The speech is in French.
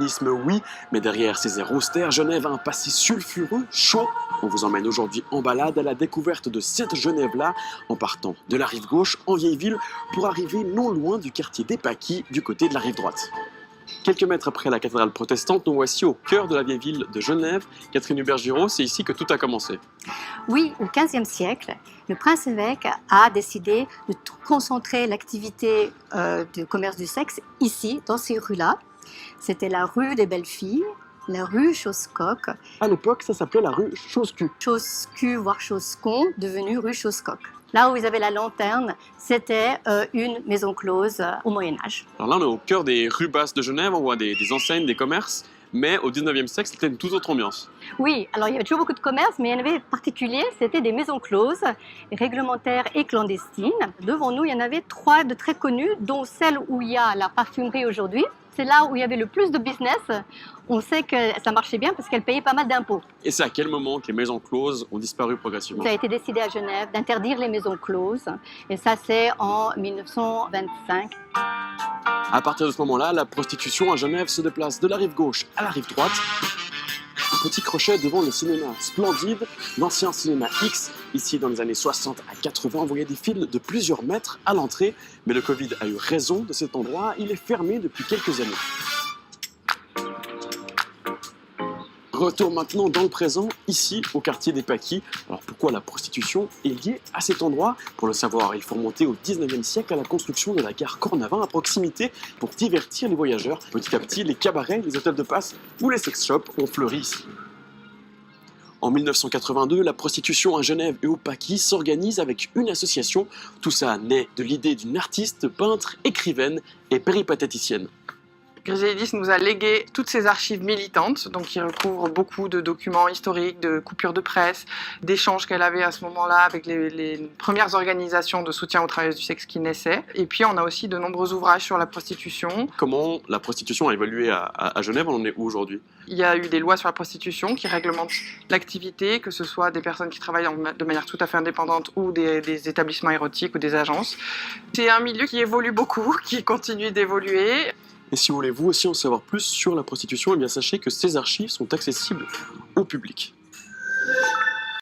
modernisme, oui, mais derrière ces airs austères, Genève a un passé sulfureux, chaud. On vous emmène aujourd'hui en balade à la découverte de cette Genève-là, en partant de la rive gauche, en vieille ville, pour arriver non loin du quartier des Pâquis, du côté de la rive droite. Quelques mètres après la cathédrale protestante, nous voici au cœur de la vieille ville de Genève. Catherine Hubert-Giraud, c'est ici que tout a commencé. Oui, au XVe siècle, le prince-évêque a décidé de tout concentrer l'activité du commerce du sexe ici, dans ces rues-là. C'était la rue des Belles-Filles, la rue Chausse-Coq. À l'époque, ça s'appelait la rue Chausse-Cul. Chausse-Cul, voire Chausse-Con, devenue rue Chausse-Coq. Là où vous avez la lanterne, c'était une maison close au Moyen-Âge. Alors là, on est au cœur des rues basses de Genève, on voit des enseignes, des commerces, mais au 19e siècle, c'était une toute autre ambiance. Oui, alors il y avait toujours beaucoup de commerces, mais il y en avait particulier, c'était des maisons closes, réglementaires et clandestines. Devant nous, il y en avait 3 de très connues, dont celle où il y a la parfumerie aujourd'hui. C'est là où il y avait le plus de business. On sait que ça marchait bien parce qu'elle payait pas mal d'impôts. Et c'est à quel moment que les maisons closes ont disparu progressivement? Ça a été décidé à Genève d'interdire les maisons closes. Et ça, c'est en 1925. À partir de ce moment-là, la prostitution à Genève se déplace de la rive gauche à la rive droite. Petit crochet devant le cinéma Splendide, l'ancien cinéma X. Ici, dans les années 60 à 80, on voyait des files de plusieurs mètres à l'entrée. Mais le Covid a eu raison de cet endroit, il est fermé depuis quelques années. Retour maintenant dans le présent, ici au quartier des Pâquis. Alors pourquoi la prostitution est liée à cet endroit? Pour le savoir, il faut remonter au 19e siècle à la construction de la gare Cornavin à proximité pour divertir les voyageurs. Petit à petit, les cabarets, les hôtels de passe ou les sex shops ont fleuri ici. En 1982, la prostitution à Genève et au Pâquis s'organise avec une association. Tout ça naît de l'idée d'une artiste, peintre, écrivaine et péripatéticienne. Griselidis nous a légué toutes ses archives militantes, donc qui recouvrent beaucoup de documents historiques, de coupures de presse, d'échanges qu'elle avait à ce moment-là avec les premières organisations de soutien aux travailleuses du sexe qui naissaient. Et puis on a aussi de nombreux ouvrages sur la prostitution. Comment la prostitution a évolué à Genève? On en est où aujourd'hui? Il y a eu des lois sur la prostitution qui réglementent l'activité, que ce soit des personnes qui travaillent de manière tout à fait indépendante ou des établissements érotiques ou des agences. C'est un milieu qui évolue beaucoup, qui continue d'évoluer. Et si vous voulez vous aussi en savoir plus sur la prostitution, eh bien sachez que ces archives sont accessibles au public.